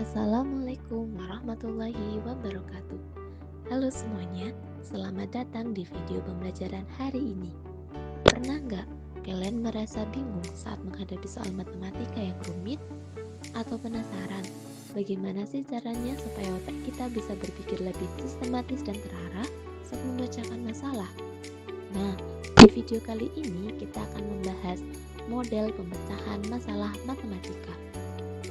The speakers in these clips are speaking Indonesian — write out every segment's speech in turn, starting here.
Assalamualaikum warahmatullahi wabarakatuh. Halo semuanya, selamat datang di video pembelajaran hari ini. Pernah nggak kalian merasa bingung saat menghadapi soal matematika yang rumit? Atau penasaran bagaimana sih caranya supaya otak kita bisa berpikir lebih sistematis dan terarah saat memecahkan masalah? Nah, di video kali ini kita akan membahas model pemecahan masalah matematika.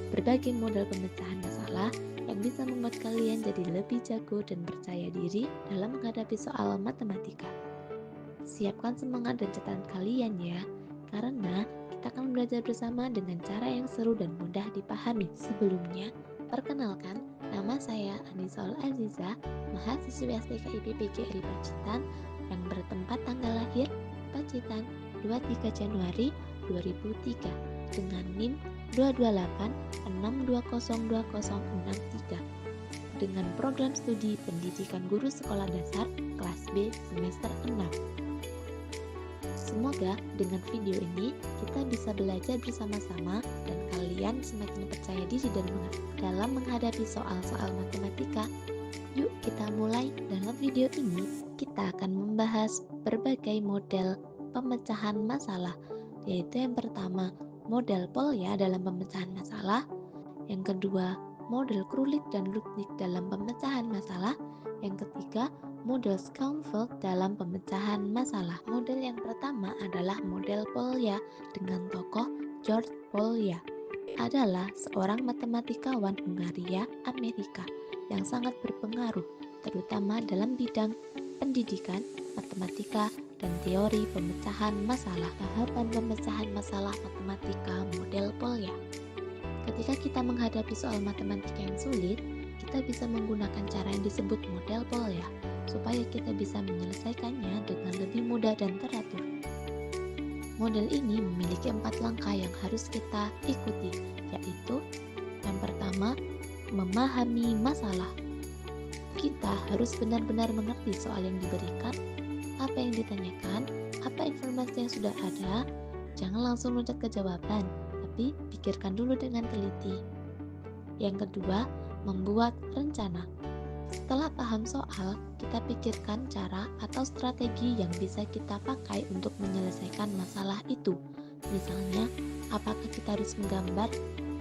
Berbagai model pemecahan masalah yang bisa membuat kalian jadi lebih jago dan percaya diri dalam menghadapi soal matematika. Siapkan semangat dan catatan kalian ya, karena kita akan belajar bersama dengan cara yang seru dan mudah dipahami. Sebelumnya, perkenalkan, nama saya Anisol Aziza, mahasiswi STK IPB GRI Pacitan yang bertempat tanggal lahir Pacitan 23 Januari 2003 dengan NIM 22862020063 dengan program studi pendidikan guru sekolah dasar kelas B semester 6. Semoga dengan video ini kita bisa belajar bersama-sama dan kalian semakin percaya diri dalam menghadapi soal-soal matematika. Yuk kita mulai. Dalam video ini kita akan membahas berbagai model pemecahan masalah, yaitu yang pertama model Polya dalam pemecahan masalah, yang kedua model Krulik dan Lutnig dalam pemecahan masalah, yang ketiga model Schoenfeld dalam pemecahan masalah. Model yang pertama adalah model Polya dengan tokoh George Polya. Adalah seorang matematikawan Hungaria, Amerika yang sangat berpengaruh terutama dalam bidang pendidikan, matematika, dan teori pemecahan masalah. Tahapan pemecahan masalah matematika model Polya. Ketika kita menghadapi soal matematika yang sulit, kita bisa menggunakan cara yang disebut model Polya supaya kita bisa menyelesaikannya dengan lebih mudah dan teratur. Model ini memiliki 4 langkah yang harus kita ikuti, yaitu yang pertama, memahami masalah. Kita harus benar-benar mengerti soal yang diberikan, apa yang ditanyakan, apa informasi yang sudah ada. Jangan langsung loncat ke jawaban, tapi pikirkan dulu dengan teliti. Yang kedua, membuat rencana. Setelah paham soal, kita pikirkan cara atau strategi yang bisa kita pakai untuk menyelesaikan masalah itu. Misalnya, apakah kita harus menggambar,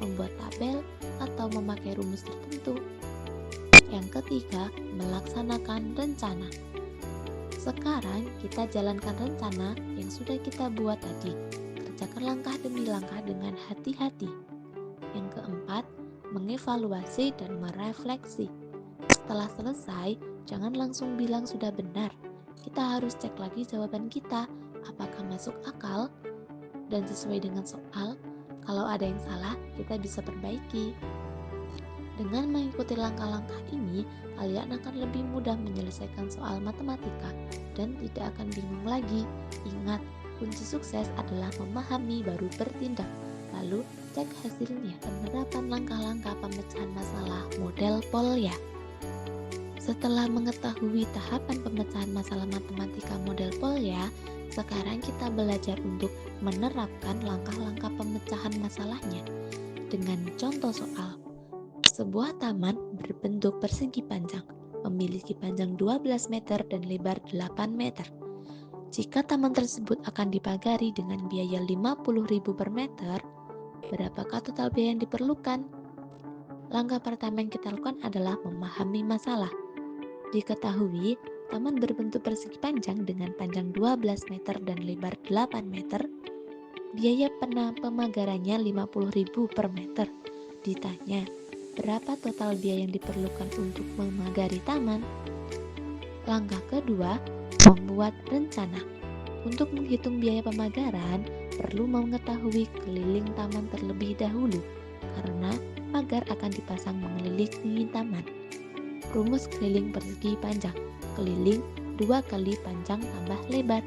membuat tabel, atau memakai rumus tertentu. Yang ketiga, melaksanakan rencana. Sekarang kita jalankan rencana yang sudah kita buat tadi. Kerjakan langkah demi langkah dengan hati-hati. Yang keempat, mengevaluasi dan merefleksi. Setelah selesai, jangan langsung bilang sudah benar. Kita harus cek lagi jawaban kita, apakah masuk akal dan sesuai dengan soal. Kalau ada yang salah, kita bisa perbaiki. Dengan mengikuti langkah-langkah ini, kalian akan lebih mudah menyelesaikan soal matematika dan tidak akan bingung lagi. Ingat, kunci sukses adalah memahami baru bertindak. Lalu, cek hasilnya. Penerapan langkah-langkah pemecahan masalah model Polya. Setelah mengetahui tahapan pemecahan masalah matematika model Polya, sekarang kita belajar untuk menerapkan langkah-langkah pemecahan masalahnya dengan contoh soal. Sebuah taman berbentuk persegi panjang, memiliki panjang 12 meter dan lebar 8 meter. Jika taman tersebut akan dipagari dengan biaya 50.000 per meter, berapakah total biaya yang diperlukan? Langkah pertama yang kita lakukan adalah memahami masalah. Diketahui, taman berbentuk persegi panjang dengan panjang 12 meter dan lebar 8 meter, biaya pemagarannya 50.000 per meter. Ditanya, berapa total biaya yang diperlukan untuk memagari taman? Langkah kedua, membuat rencana. Untuk menghitung biaya pemagaran, perlu mengetahui keliling taman terlebih dahulu, karena pagar akan dipasang mengelilingi taman. Rumus keliling persegi panjang, keliling 2 kali panjang tambah lebar.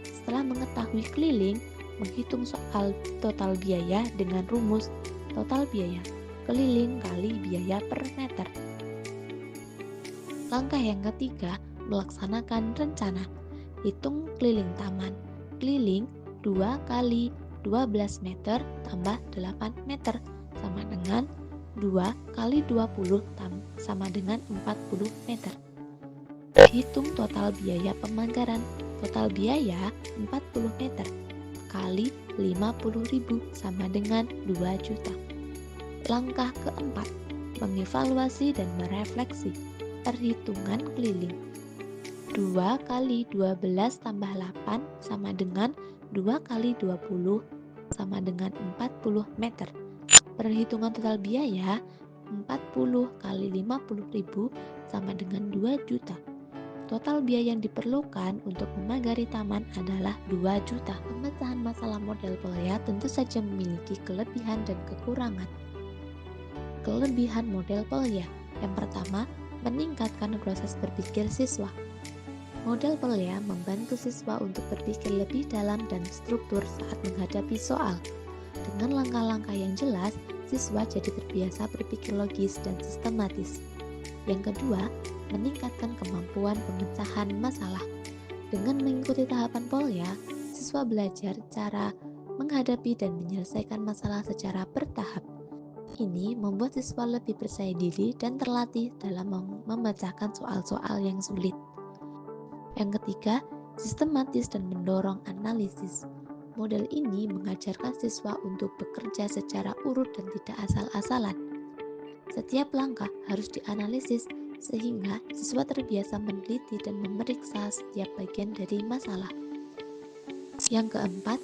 Setelah mengetahui keliling, menghitung soal total biaya dengan rumus total biaya keliling kali biaya per meter. Langkah yang ketiga, melaksanakan rencana. Hitung keliling taman. Keliling 2 kali 12 meter tambah 8 meter sama dengan 2 kali 20 sama dengan 40 meter. Hitung total biaya pemanggaran. Total biaya 40 meter kali 50.000 sama dengan 2 juta. Langkah keempat, mengevaluasi dan merefleksi. Perhitungan keliling. 2 kali 12 tambah 8 sama dengan 2 kali 20 sama dengan 40 meter. Perhitungan total biaya 40 kali 50.000 sama dengan 2 juta. Total biaya yang diperlukan untuk memagari taman adalah 2 juta. Pemecahan masalah model Polya tentu saja memiliki kelebihan dan kekurangan. Kelebihan model Polya. Yang pertama, meningkatkan proses berpikir siswa. Model Polya membantu siswa untuk berpikir lebih dalam dan struktur saat menghadapi soal. Dengan langkah-langkah yang jelas, siswa jadi terbiasa berpikir logis dan sistematis. Yang kedua, meningkatkan kemampuan pemecahan masalah. Dengan mengikuti tahapan Polya, siswa belajar cara menghadapi dan menyelesaikan masalah secara bertahap. Ini membuat siswa lebih percaya diri dan terlatih dalam memecahkan soal-soal yang sulit. Yang ketiga, sistematis dan mendorong analisis. Model ini mengajarkan siswa untuk bekerja secara urut dan tidak asal-asalan. Setiap langkah harus dianalisis sehingga siswa terbiasa meneliti dan memeriksa setiap bagian dari masalah. Yang keempat,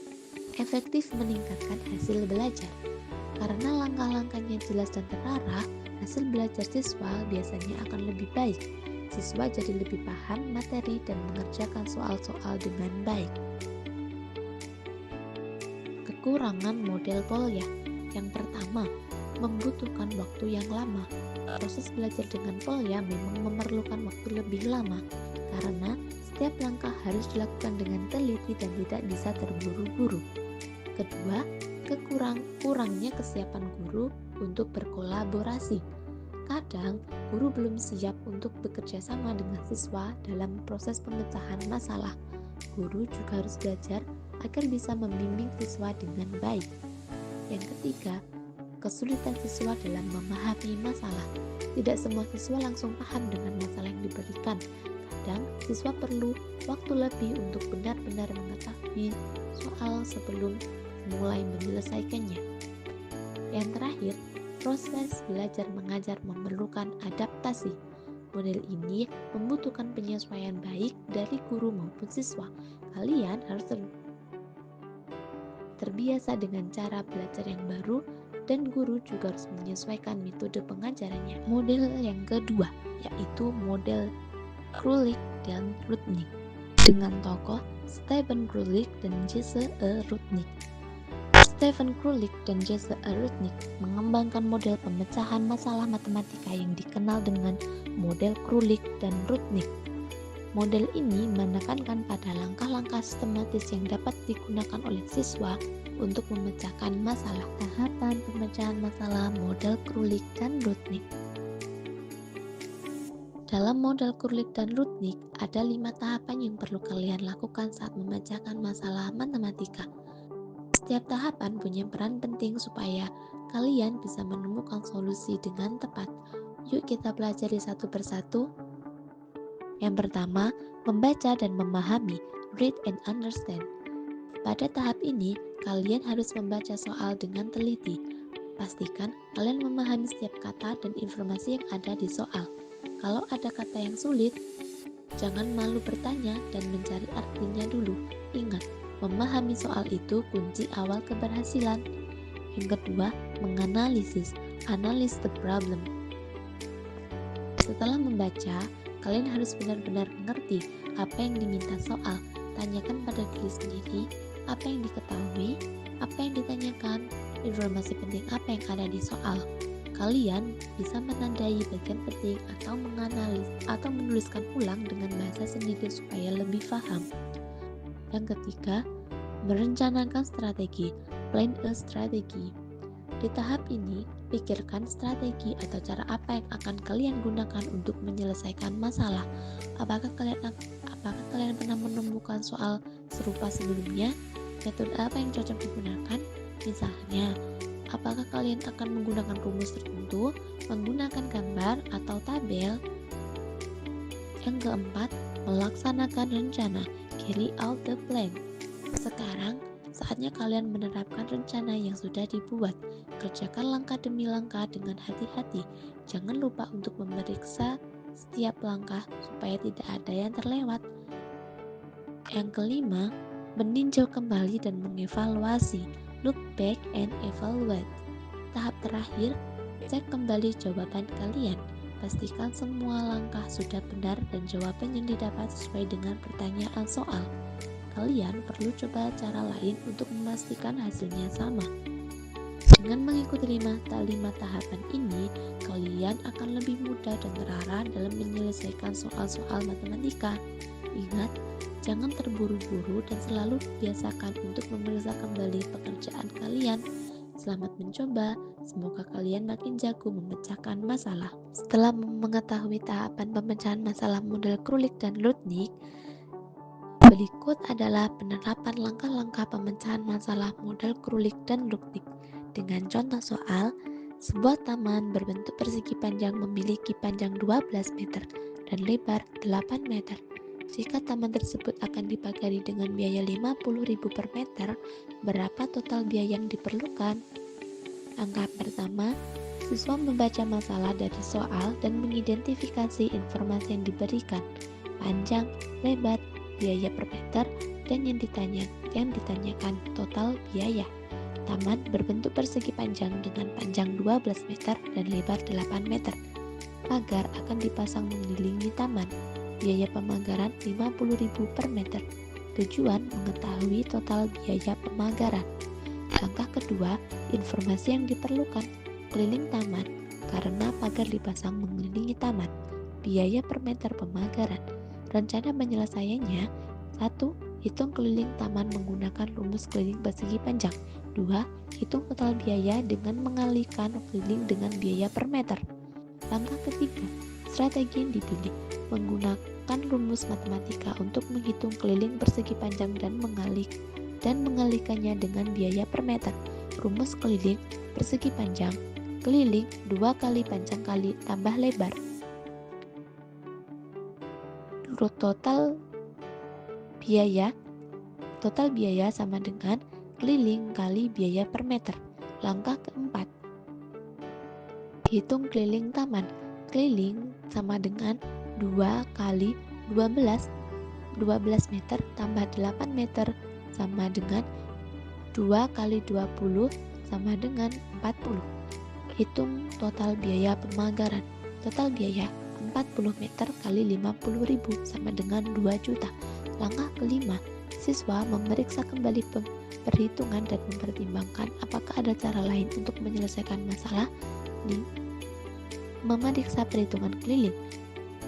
efektif meningkatkan hasil belajar. Karena langkah-langkahnya jelas dan terarah, hasil belajar siswa biasanya akan lebih baik. Siswa jadi lebih paham materi dan mengerjakan soal-soal dengan baik. Kekurangan model Polya. Yang pertama, membutuhkan waktu yang lama. Proses belajar dengan Polya memang memerlukan waktu lebih lama karena setiap langkah harus dilakukan dengan teliti dan tidak bisa terburu-buru. Kedua, kurangnya kesiapan guru untuk berkolaborasi. Kadang, guru belum siap untuk bekerja sama dengan siswa dalam proses pemecahan masalah. Guru juga harus belajar agar bisa membimbing siswa dengan baik. Yang ketiga, kesulitan siswa dalam memahami masalah. Tidak semua siswa langsung paham dengan masalah yang diberikan. Kadang, siswa perlu waktu lebih untuk benar-benar mengetahui soal sebelum mulai menyelesaikannya. Yang terakhir, proses belajar mengajar memerlukan adaptasi. Model ini membutuhkan penyesuaian baik dari guru maupun siswa. Kalian harus terbiasa dengan cara belajar yang baru dan guru juga harus menyesuaikan metode pengajarannya. Model yang kedua yaitu model Krulik dan Rudnick dengan tokoh Stephen Krulik dan Jesse E. Rudnick. Stephen Krulik dan Jesse E. Rudnick mengembangkan model pemecahan masalah matematika yang dikenal dengan model Krulik dan Rudnick. Model ini menekankan pada langkah-langkah sistematis yang dapat digunakan oleh siswa untuk memecahkan masalah. Tahapan pemecahan masalah model Krulik dan Rudnick. Dalam model Krulik dan Rudnick, ada 5 tahapan yang perlu kalian lakukan saat memecahkan masalah matematika. Setiap tahapan punya peran penting supaya kalian bisa menemukan solusi dengan tepat. Yuk kita pelajari satu persatu. Yang pertama, membaca dan memahami, read and understand. Pada tahap ini, kalian harus membaca soal dengan teliti. Pastikan kalian memahami setiap kata dan informasi yang ada di soal. Kalau ada kata yang sulit, jangan malu bertanya dan mencari artinya dulu. Ingat, memahami soal itu kunci awal keberhasilan. Yang kedua, menganalisis, analyze the problem. Setelah membaca, kalian harus benar-benar mengerti apa yang diminta soal. Tanyakan pada diri sendiri apa yang diketahui, apa yang ditanyakan, informasi penting apa yang ada di soal. Kalian bisa menandai bagian penting atau menganalisis atau menuliskan ulang dengan bahasa sendiri supaya lebih paham. Yang ketiga, merencanakan strategi, plan a strategy. Di tahap ini, pikirkan strategi atau cara apa yang akan kalian gunakan untuk menyelesaikan masalah. Apakah kalian pernah menemukan soal serupa sebelumnya? Metode apa yang cocok digunakan? Misalnya, apakah kalian akan menggunakan rumus tertentu, menggunakan gambar atau tabel? Yang keempat, melaksanakan rencana, carry out the plan. Sekarang, saatnya kalian menerapkan rencana yang sudah dibuat. Kerjakan langkah demi langkah dengan hati-hati. Jangan lupa untuk memeriksa setiap langkah supaya tidak ada yang terlewat. Yang kelima, meninjau kembali dan mengevaluasi. Look back and evaluate. Tahap terakhir, cek kembali jawaban kalian. Pastikan semua langkah sudah benar dan jawaban yang didapat sesuai dengan pertanyaan soal. Kalian perlu coba cara lain untuk memastikan hasilnya sama. Dengan mengikuti 5 tahapan ini, kalian akan lebih mudah dan terarah dalam menyelesaikan soal-soal matematika. Ingat, jangan terburu-buru dan selalu biasakan untuk memeriksa kembali pekerjaan kalian. Selamat mencoba, semoga kalian makin jago memecahkan masalah. Setelah mengetahui tahapan pemecahan masalah model Krulik dan Lutnig, berikut adalah penerapan langkah-langkah pemecahan masalah model Krulik dan Lutnig. Dengan contoh soal, sebuah taman berbentuk persegi panjang memiliki panjang 12 meter dan lebar 8 meter. Jika taman tersebut akan dipagari dengan biaya 50.000 per meter, berapa total biaya yang diperlukan? Langkah pertama, siswa membaca masalah dari soal dan mengidentifikasi informasi yang diberikan, panjang, lebar, biaya per meter, dan yang ditanyakan total biaya. Taman berbentuk persegi panjang dengan panjang 12 meter dan lebar 8 meter. Pagar akan dipasang mengelilingi taman. Biaya pemagaran 50.000 per meter. Tujuan mengetahui total biaya pemagaran. Langkah kedua, informasi yang diperlukan. Keliling taman, karena pagar dipasang mengelilingi taman. Biaya per meter pemagaran. Rencana penyelesaiannya: 1. Hitung keliling taman menggunakan rumus keliling persegi panjang. 2. Hitung total biaya dengan mengalihkan keliling dengan biaya per meter. Langkah ketiga, strategi yang dipilih. Menggunakan rumus matematika untuk menghitung keliling persegi panjang dan mengalihkannya dengan biaya per meter. Rumus keliling persegi panjang, keliling 2 kali panjang kali tambah lebar. Total biaya sama dengan keliling kali biaya per meter. Langkah keempat, hitung keliling taman. Keliling sama dengan 2 kali 12 meter tambah 8 meter sama dengan 2 kali 20 sama dengan 40. Hitung total biaya pemagaran. Total biaya 40 meter kali 50.000 sama dengan 2 juta. Langkah kelima, siswa memeriksa kembali perhitungan dan mempertimbangkan apakah ada cara lain untuk menyelesaikan masalah. Memeriksa perhitungan keliling.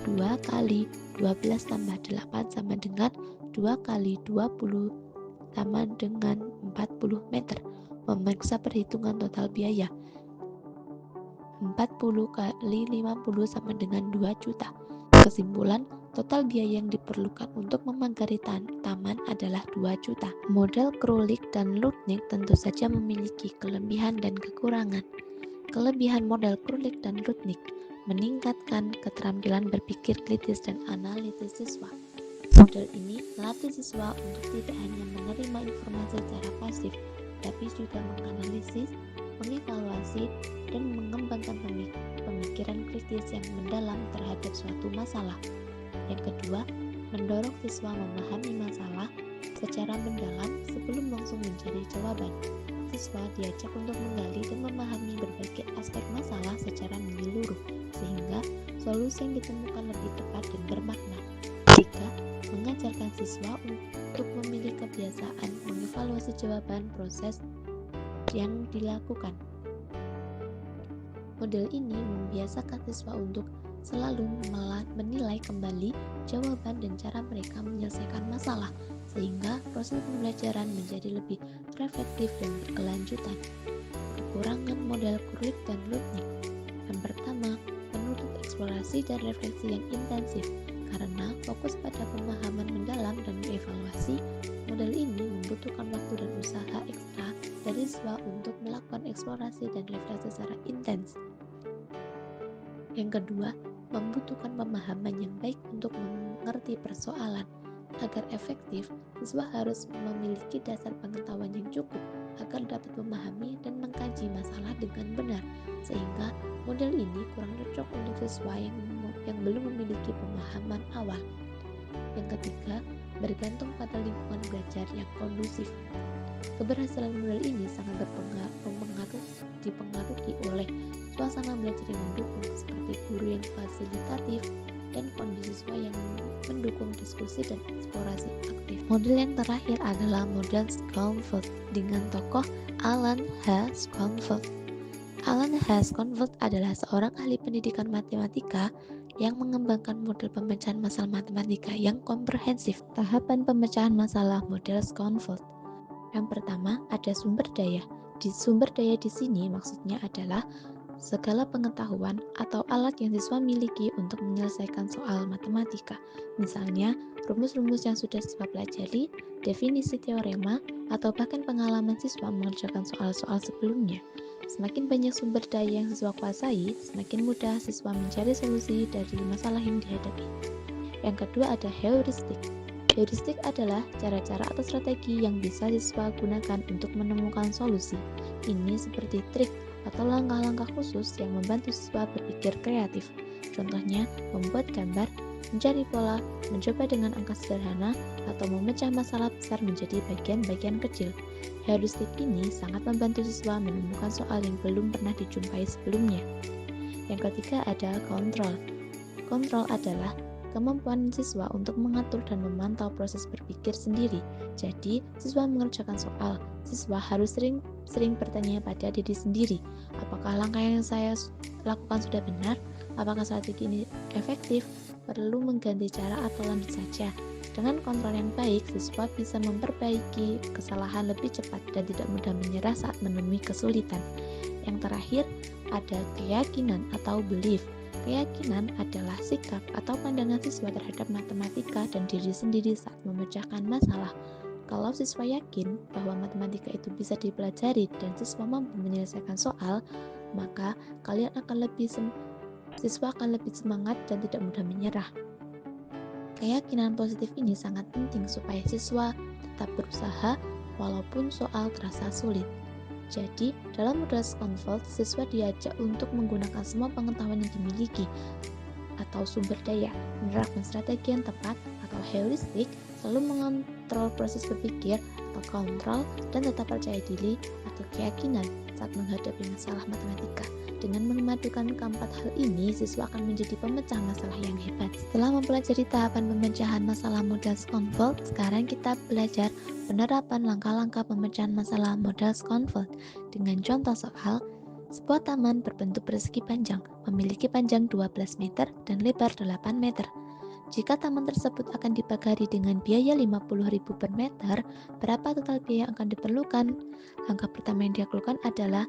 2 kali 12 tambah 8 sama dengan 2 kali 20 sama dengan 40 meter. Memeriksa perhitungan total biaya. 40 kali 50 sama dengan 2 juta. Kesimpulan, total biaya yang diperlukan untuk memagari taman adalah 2 juta. Model Krulik dan Lutnig tentu saja memiliki kelebihan dan kekurangan. Kelebihan model Krulik dan Lutnig: meningkatkan keterampilan berpikir kritis dan analitis siswa. Model ini melatih siswa untuk tidak hanya menerima informasi secara pasif, tapi juga menganalisis, mengevaluasi, dan mengembangkan pemikiran kritis yang mendalam terhadap suatu masalah. Yang kedua, mendorong siswa memahami masalah secara mendalam sebelum langsung mencari jawaban. Siswa diajak untuk menggali dan memahami berbagai aspek masalah secara menyeluruh, sehingga solusi yang ditemukan lebih tepat dan bermakna. Jika mengajarkan siswa untuk memilih kebiasaan mengevaluasi jawaban proses yang dilakukan. Model ini membiasakan siswa untuk selalu menilai kembali jawaban dan cara mereka menyelesaikan masalah, sehingga proses pembelajaran menjadi lebih reflektif dan berkelanjutan. Kekurangan model Krulik dan Lutnig: yang pertama, menuntut eksplorasi dan refleksi yang intensif. Karena fokus pada pemahaman mendalam dan evaluasi, model ini membutuhkan waktu dan usaha ekstra mengajari siswa untuk melakukan eksplorasi dan refleksi secara intens. Yang kedua, membutuhkan pemahaman yang baik untuk mengerti persoalan. Agar efektif, siswa harus memiliki dasar pengetahuan yang cukup agar dapat memahami dan mengkaji masalah dengan benar, sehingga model ini kurang cocok untuk siswa yang belum memiliki pemahaman awal. Yang ketiga, bergantung pada lingkungan belajar yang kondusif. Keberhasilan model ini sangat dipengaruhi oleh suasana belajar yang mendukung, seperti guru yang fasilitatif dan kondisi siswa yang mendukung diskusi dan eksplorasi aktif. Model yang terakhir adalah model Schonfeld dengan tokoh Alan H. Schonfeld. Alan H. Schonfeld adalah seorang ahli pendidikan matematika yang mengembangkan model pemecahan masalah matematika yang komprehensif. Tahapan pemecahan masalah model Schonfeld. Yang pertama, ada sumber daya. Sumber daya di sini maksudnya adalah segala pengetahuan atau alat yang siswa miliki untuk menyelesaikan soal matematika. Misalnya, rumus-rumus yang sudah siswa pelajari, definisi teorema, atau bahkan pengalaman siswa mengerjakan soal-soal sebelumnya. Semakin banyak sumber daya yang siswa kuasai, semakin mudah siswa mencari solusi dari masalah yang dihadapi. Yang kedua ada heuristik. Heuristik adalah cara-cara atau strategi yang bisa siswa gunakan untuk menemukan solusi. Ini seperti trik atau langkah-langkah khusus yang membantu siswa berpikir kreatif. Contohnya, membuat gambar, mencari pola, mencoba dengan angka sederhana, atau memecah masalah besar menjadi bagian-bagian kecil. Heuristik ini sangat membantu siswa menemukan soal yang belum pernah dijumpai sebelumnya. Yang ketiga ada kontrol. Kontrol adalah kemampuan siswa untuk mengatur dan memantau proses berpikir sendiri. Jadi, siswa mengerjakan soal, siswa harus sering bertanya pada diri sendiri, apakah langkah yang saya lakukan sudah benar? Apakah strategi ini efektif? Perlu mengganti cara atau lanjut saja? Dengan kontrol yang baik, siswa bisa memperbaiki kesalahan lebih cepat dan tidak mudah menyerah saat menemui kesulitan. Yang terakhir, ada keyakinan atau belief. Keyakinan adalah sikap atau pandangan siswa terhadap matematika dan diri sendiri saat memecahkan masalah. Kalau siswa yakin bahwa matematika itu bisa dipelajari dan siswa mampu menyelesaikan soal, maka siswa akan lebih semangat dan tidak mudah menyerah. Keyakinan positif ini sangat penting supaya siswa tetap berusaha walaupun soal terasa sulit. Jadi, dalam model Schonfeld, siswa diajak untuk menggunakan semua pengetahuan yang dimiliki atau sumber daya, menerapkan strategi yang tepat atau heuristik, selalu mengontrol proses berpikir atau kontrol, dan tetap percaya diri atau keyakinan saat menghadapi masalah matematika. Dengan memadukan keempat hal ini, siswa akan menjadi pemecah masalah yang hebat. Setelah mempelajari tahapan pemecahan masalah model Schonfeld, sekarang kita belajar penerapan langkah-langkah pemecahan masalah model Schonfeld. Dengan contoh soal, sebuah taman berbentuk persegi panjang, memiliki panjang 12 meter dan lebar 8 meter. Jika taman tersebut akan dibagari dengan biaya 50.000 per meter, berapa total biaya yang akan diperlukan? Langkah pertama yang dilakukan adalah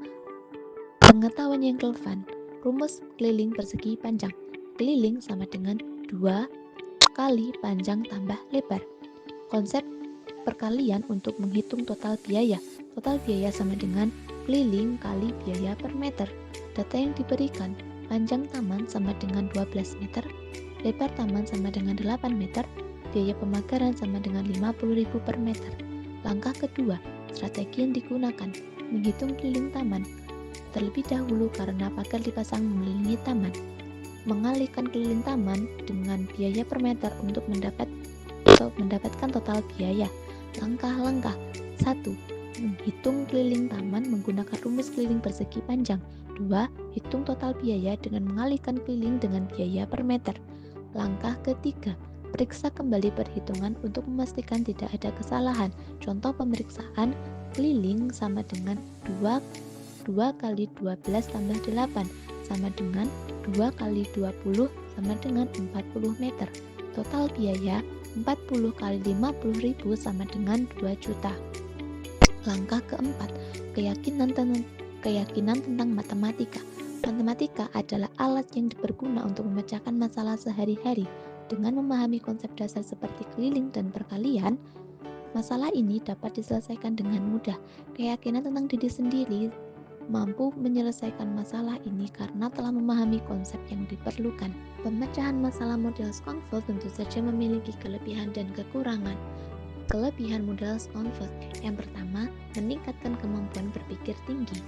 pengetahuan yang relevan. Rumus keliling persegi panjang. Keliling sama dengan 2 kali panjang tambah lebar. Konsep perkalian untuk menghitung total biaya. Total biaya sama dengan keliling kali biaya per meter. Data yang diberikan, panjang taman sama dengan 12 meter, lebar taman sama dengan 8 meter, biaya pemagaran sama dengan 50.000 per meter. Langkah kedua, strategi yang digunakan, menghitung keliling taman. Terlebih dahulu karena pagar dipasang mengelilingi taman. Mengalihkan keliling taman dengan biaya per meter untuk mendapatkan total biaya. Langkah-langkah 1. Menghitung keliling taman menggunakan rumus keliling persegi panjang. 2. Hitung total biaya dengan mengalihkan keliling dengan biaya per meter. Langkah ketiga, periksa kembali perhitungan untuk memastikan tidak ada kesalahan. Contoh pemeriksaan, keliling sama dengan 2 kali 12 tambah 8 sama dengan 2 kali 20 sama dengan 40 meter. Total biaya 40 kali 50.000 sama dengan 2 juta. Langkah keempat, keyakinan tentang matematika. Matematika adalah alat yang berguna untuk memecahkan masalah sehari-hari. Dengan memahami konsep dasar seperti keliling dan perkalian, Masalah ini dapat diselesaikan dengan mudah. Keyakinan tentang diri sendiri mampu menyelesaikan masalah ini karena telah memahami konsep yang diperlukan. Pemecahan masalah model Schonfeld tentu saja memiliki kelebihan dan kekurangan. Kelebihan model Schonfeld yang pertama, meningkatkan kemampuan berpikir tinggi.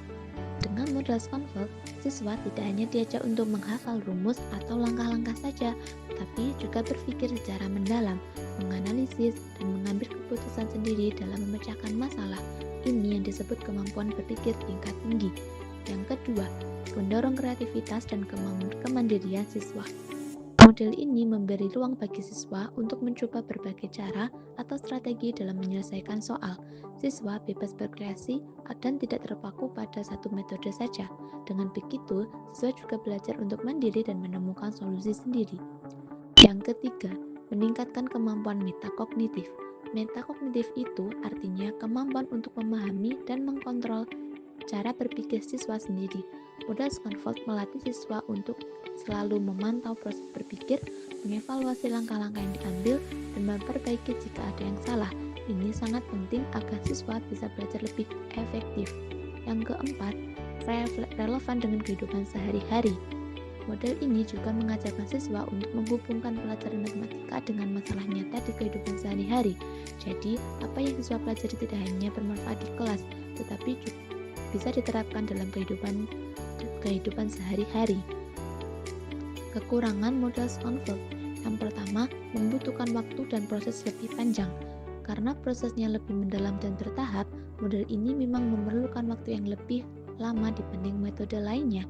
Dengan model Schonfeld, siswa tidak hanya diajak untuk menghafal rumus atau langkah-langkah saja, tapi juga berpikir secara mendalam, menganalisis, dan mengambil keputusan sendiri dalam memecahkan masalah. Ini yang disebut kemampuan berpikir tingkat tinggi. Yang kedua, mendorong kreativitas dan kemandirian siswa. Model ini memberi ruang bagi siswa untuk mencoba berbagai cara atau strategi dalam menyelesaikan soal. Siswa bebas berkreasi dan tidak terpaku pada satu metode saja. Dengan begitu, siswa juga belajar untuk mandiri dan menemukan solusi sendiri. Yang ketiga, meningkatkan kemampuan metakognitif. Metakognitif itu artinya kemampuan untuk memahami dan mengkontrol cara berpikir siswa sendiri. Model Schonfeld melatih siswa untuk selalu memantau proses berpikir, mengevaluasi langkah-langkah yang diambil, dan memperbaiki jika ada yang salah. Ini sangat penting agar siswa bisa belajar lebih efektif. Yang keempat, relevan dengan kehidupan sehari-hari. Model ini juga mengajarkan siswa untuk menghubungkan pelajaran matematika dengan masalah nyata di kehidupan sehari-hari. Jadi, apa yang siswa pelajari tidak hanya bermanfaat di kelas, tetapi juga bisa diterapkan dalam kehidupan sehari-hari. Kekurangan model Schonfeld. Yang pertama, membutuhkan waktu dan proses lebih panjang. Karena prosesnya lebih mendalam dan bertahap, model ini memang memerlukan waktu yang lebih lama dibanding metode lainnya.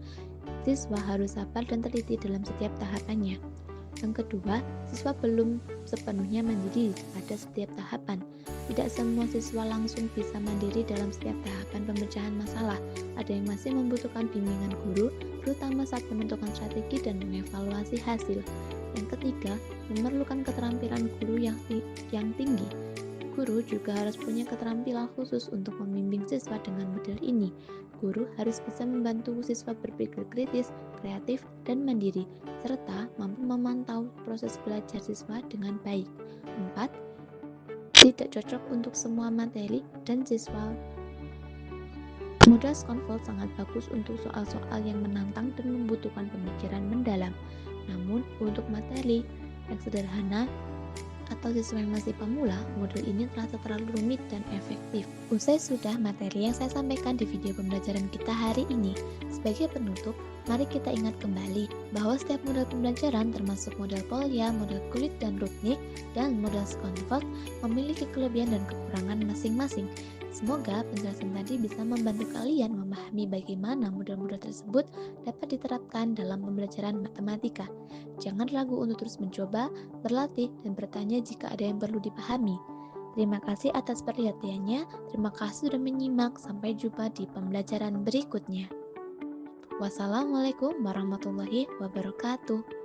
Siswa harus sabar dan teliti dalam setiap tahapannya. Yang kedua, siswa belum sepenuhnya mandiri pada setiap tahapan. Tidak semua siswa langsung bisa mandiri dalam setiap tahapan pemecahan masalah. Ada yang masih membutuhkan bimbingan guru, terutama saat menentukan strategi dan mengevaluasi hasil. Yang ketiga, memerlukan keterampilan guru yang tinggi. Guru juga harus punya keterampilan khusus untuk membimbing siswa dengan model ini. Guru harus bisa membantu siswa berpikir kritis, kreatif, dan mandiri, serta mampu memantau proses belajar siswa dengan baik. 4. Tidak cocok untuk semua materi dan siswa. Model Schonfeld sangat bagus untuk soal-soal yang menantang dan membutuhkan pemikiran mendalam. Namun, untuk materi yang sederhana atau siswa yang masih pemula, model ini terasa terlalu rumit dan efektif. Usai sudah materi yang saya sampaikan di video pembelajaran kita hari ini. Sebagai penutup, mari kita ingat kembali bahwa setiap model pembelajaran termasuk model Polya, model Kulik dan Rudnick, dan model Schonfeld memiliki kelebihan dan kekurangan masing-masing. Semoga penjelasan tadi bisa membantu kalian memahami bagaimana model-model tersebut dapat diterapkan dalam pembelajaran matematika. Jangan ragu untuk terus mencoba, berlatih, dan bertanya jika ada yang perlu dipahami. Terima kasih atas perhatiannya, terima kasih sudah menyimak, sampai jumpa di pembelajaran berikutnya. Wassalamualaikum warahmatullahi wabarakatuh.